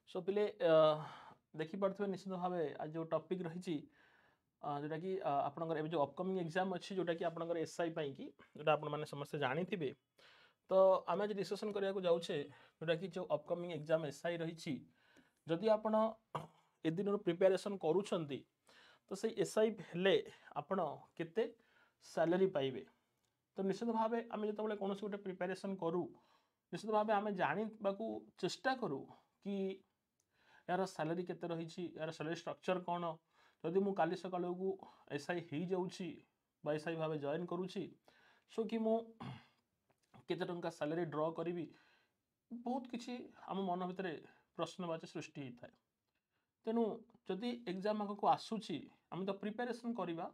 सो पिले देखिपे निश्चित भाव आज जो टॉपिक रही जोटा कि आपनकर जो अपकमिंग एग्जाम अच्छी जोटा कि आपनकर एसआई कि जोटा आपण मैंने समस्ते जानी थे। तो आम आज डिस्कसन करने जाऊे जोटा कि जो अपकमिंग एग्जाम एसआई रही जदि आपण ए दिन प्रिपेरेसन करूछंती तो से एसआई हेले आपण केते सैलरी पाइबे। तो निश्चित भाव आम जो कौन गोटे प्रिपेरेसन करूँ निश्चित भाव आम जानवा चेष्टा करूँ कि यार सैलरी केते रही यार सैलरी स्ट्रक्चर कौन जदि मु काली सकाल को एसआई हो जाऊँगी एसआई भाव जॉइन करुँची सो कि मु केते टंका सैलरी ड्र करी बहुत किसी आम मन भितर प्रश्नवाची सृष्टि होता है। तेणु जदि एग्जाम आगे आसूची आम तो प्रिपेरेसन करवा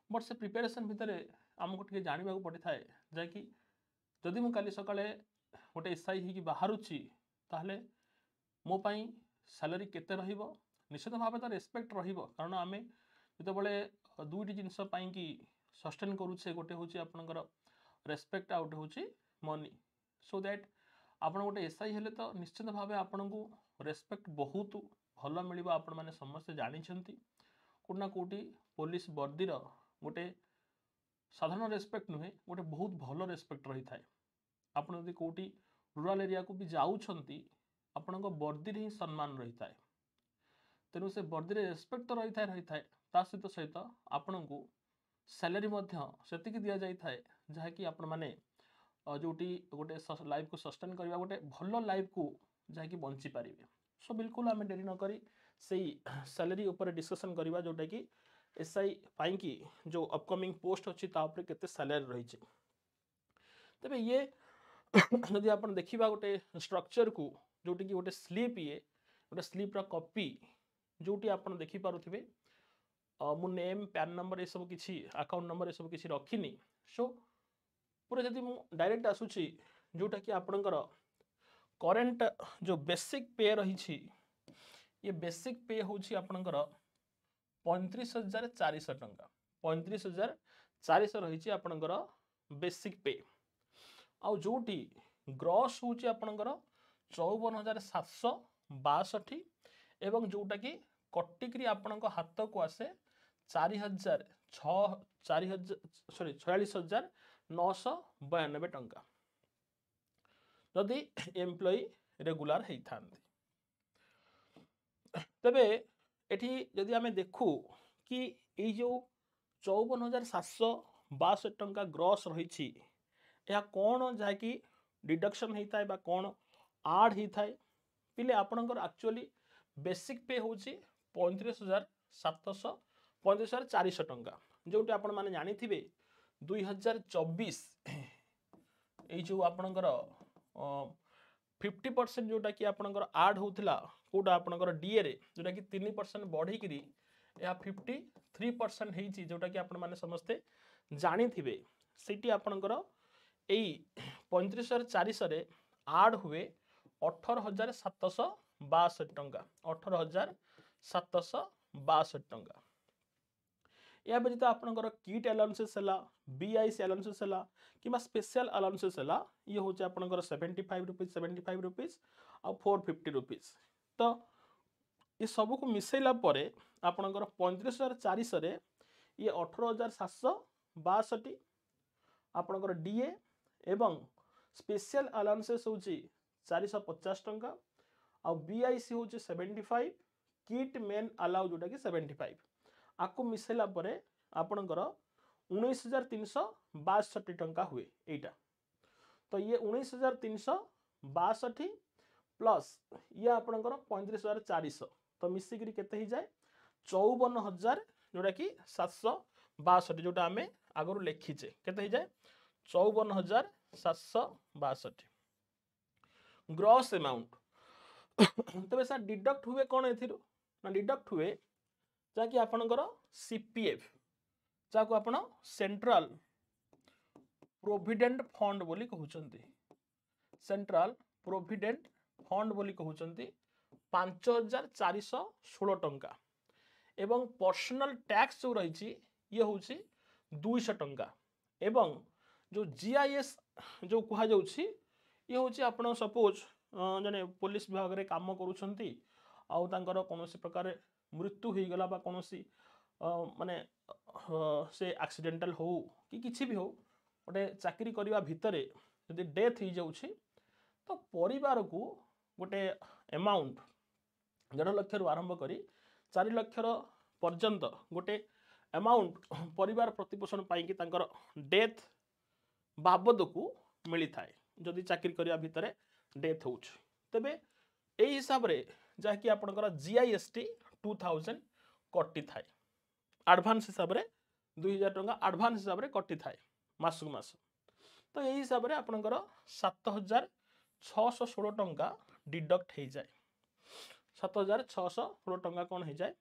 बट से प्रिपेरेसन भितर आमको टे जानवा पड़ी थाए जैकि जदि मु काली सकाळे गोटे एसआई हो बाहरुची ताहले मो पाई सैलरी केते रहिबो निश्चित भाव तो रेस्पेक्ट रहिबो कारण आमे जितेबाला दुईटी जिनस कि सस्टेन करुचे गोटे हूँ आपंकर रेस्पेक्ट आउट हूँ मनी सो दैट आपड़ गोटे एसआई हेले तो निश्चित भाव आपन को रेस्पेक्ट बहुत भल मिल आपण मैंने समस्ते जानते कोना कोटी पुलिस वर्दीर गोटे साधारण रेस्पेक्ट नुहे गोटे बहुत भल रेस्पेक्ट रही थाए। आपड़ जब कौटी रूराल एरिया को भी जाऊँगी आपण वर्दी ही सम्मान रही थाए तेणु से वर्दी रेस्पेक्ट तो रही थाए ता सहित सहित आपण को सैलरी से दि जाए जहाँकि आपण मैंने जोटी गोटे लाइफ को सस्टेन करवा गोटे भल लाइफ को जहाँकि बंची पारे। सो बिल्कुल आम डेरी नक से सैलरी उपर डिस्कसन करवा जोटा कि एसआई कि जो अपकमिंग पोस्ट अच्छी केते सैलरी रही तेरे ये जदि आप देखा गोटे स्ट्रक्चर को जोटि कि गोटे स्लीप ये गोटे स्लीप्र कॉपी जोटी आप देखिपे मु नेम पैन नंबर ये सब किसी अकाउंट नंबर ये सब किसी रखिनी सो पूरा जदि मु डायरेक्ट आसूची जोटा कि आपणकर करेंट जो बेसिक पे रही ये बेसिक पे हूँ आपणकर 35,400 टंका 35,400 रही आपणकर बेसिक पे आउ जोटी ग्रॉस हूँ आपणकर 54,762 एवं जोटा कि कटिकी आपण हाथ को आसे 46,992 टंका जदि एम्प्लॉई रेगुलर होता तेबे एठी जदि आमे देखू कि ये जो 54,762 टंका ग्रॉस रही यह कौन जहाँकि डिडक्शन होता है बा कौन आड होता है पिले आपणकर एक्चुअली बेसिक पे हूँ 35,400 टंका जोटी आपण मैंने जानी थे 2024 ये जो आपणकर 50% जोटा कि आपणकर आड होता कौटा आपणकर डीए रे जोटा कि 3% बढ़ी या 53% होती जोटा कि आपण मैंने समस्ते जानी थे सीटी आपणकर यही 35,400 आड हुए 18,762 टंका 18,762 टंका या व्यतीत आपणकर किट अलाउंसेस है बीआईसी अलाउंसेस है कि स्पेशल अलाउंसेस है ये हूँ आपणकर 75 रुपीज आ 450 रुपीज तो ये सब को मिसेला आपणकर 35,400 ये 18,762 आपणकर डीए एवं स्पेशल अलाउंसेस हूँ 450 टंका आ बीआईसी हूँ 75 किट मेन अलाउ जोटा कि 75 आपको मिसेला आपणकर 19,362 टंका हुए एटा तो ये 19,362 प्लस ये आपणकर 35,400 तो मिसिकी केते ही जाए 54,000 जोटा कि 762 जोटा आम आगु लिखीचे केते ही जाए 54,762 ग्रॉस अमाउंट तबे सर डिडक्ट हुए कौन एथिरो ना डिडक्ट हुए जहाँकि आपणकर सीपीएफ जहाँ आप सेंट्रल प्रोविडेंट फंड बोली कहते सेंट्रल प्रोविडेंट फंड बोली कहते 5,416 टंका एवं पर्सनल टैक्स जो रही ये हूँ 200 टंका एवं जो जीआईएस जो कह ये हूँ आप सपोज जने पुलिस विभाग में काम करुँच आउ तांकर कोनोसी प्रकार मृत्यु हो गला बा कोनोसी माने से एक्सीडेंटल हो कि किछि भी हो गोटे चाकरी करबा भितरे यदि डेथ हो जाउछि तो परिवार को गोटे अमाउंट 1.5 लाख रु आरंभ करी 4 लाख पर्यंत गोटे अमाउंट परिवार प्रतिपोषण पाई तांकर डेथ बाबद को मिली थाए जदि चाकरी करबा भितरे डेथ होउछ तबे एई हिसाब रे जाकि आपनकर जीआईएसटी 2000 कटि थाए एडवांस हिसाब रे 2000 टंका एडवांस हिसाब रे कटि थाए मासक मास तो एई हिसाब रे आपनकर 7616 टंका डिडक्ट हो जाए 7616 टंका कौन हो जाए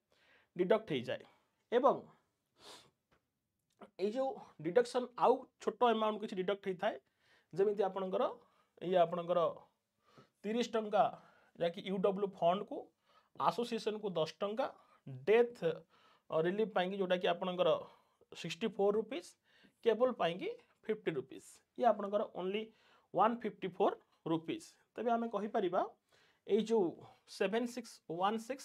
डिडक्ट हो जाए एवं ये जो डिडक्शन आउ छोट अमाउंट किसी डिडक्ट होता है जमीती आपणकर ये आपणकर 30 टंका जहाँकि यूडब्ल्यू फंड को एसोसिएशन को 10 टंका डेथ रिलीफ पाएंगे जोटा कि आपणकर 64 रुपीज केबल पाएंगे 50 रुपीज ये आपणकर ओनली 154 रुपीज तबे आमे कहि परिबा ए जो 7616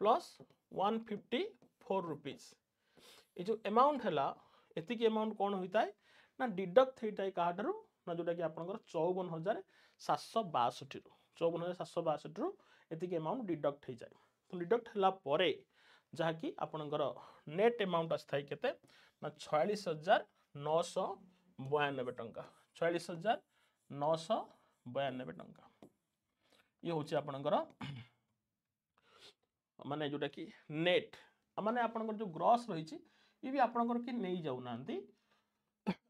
प्लस 154 रुपीज ये जो अमाउंट है एतिक अमाउंट कौन होता है ना डिडक्ट होता है क्या ना जोटा कि आपंकर 54,762 54,762 एतिक अमाउंट डिडक्ट हो जाए तो डिडक्ट है जहाँकि आपंकर नेट अमाउंट आए केते ना 46,992 टंका 46,992 टंका ये हूँ आपंकर माने जोटा कि नेट माने आपंकर जो ग्रॉस रही ये भी आपंकर कि नहीं जाऊना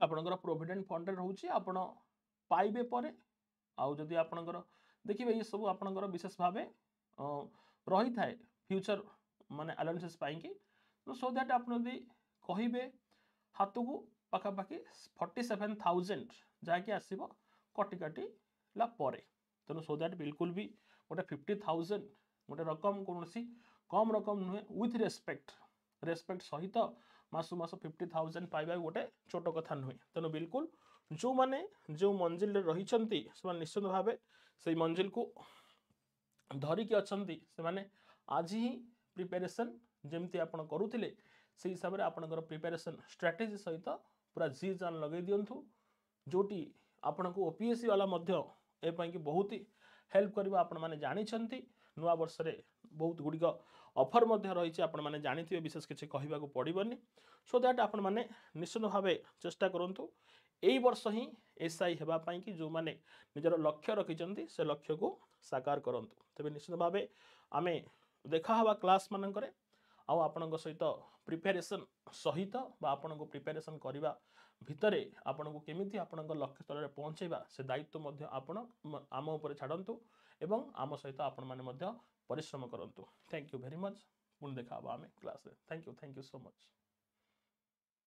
आपंकर प्रोविडेंट फंड रोचे आपण पाइबे परे आउ जदि आपंकर देखिए ये सब आपंकर विशेष भाव रही थाए फ्यूचर माने अलाउंसेस पाइंकी तो सो दैट आप कहे हाथ को पाखापाखि 47,000 जहाँकि आसब कटि काटी लापर तेणु सो दैट बिल्कुल भी गोटे 50,000 गोटे रकम कौन कम रकम नुहे विथ रेस्पेक्ट सहित मासु मास 50,000 पाइबा गोटे छोट कथा नुहे तेणु बिल्कुल जो माने जो मंजिल रही निश्चित भाव से मंजिल को धरिकी अच्छा से आज ही प्रिपेरेसन जमती आप करुले से हिसाब से आपंकर प्रिपेरेसन स्ट्राटेजी सहित पूरा जी जान लगे दिंतु जोटी आपण को ओपीएससी वाला ए बहुत ही हेल्प करवा आपण मैंने जानते नुआ वर्ष में बहुत गुड़िक ऑफर रही आपण मैंने जानते विशेष किसी कहवाक पड़ोनी सो दैट आपण मैंने निश्चित भाव चेष्टा करूँ यही वर्ष ही एसआई होगापाई कि जो मैंने निजर लक्ष्य रखिंट से लक्ष्य को साकार करूँ तेज निश्चित भाव आम देखा हवा क्लास मानक आपण सहित प्रिपेरेसन सहित आपण को प्रिपेरेसन करने भितरे आपण को केमिति आपण लक्ष्य स्तर में पहुँचेबा से दायित्व आपण आम उपर छाड़तु एवं आम सहित आपण मैंने परिश्रम करूँ थैंक यू वेरी मच पुणी देखा आम class thank you so much.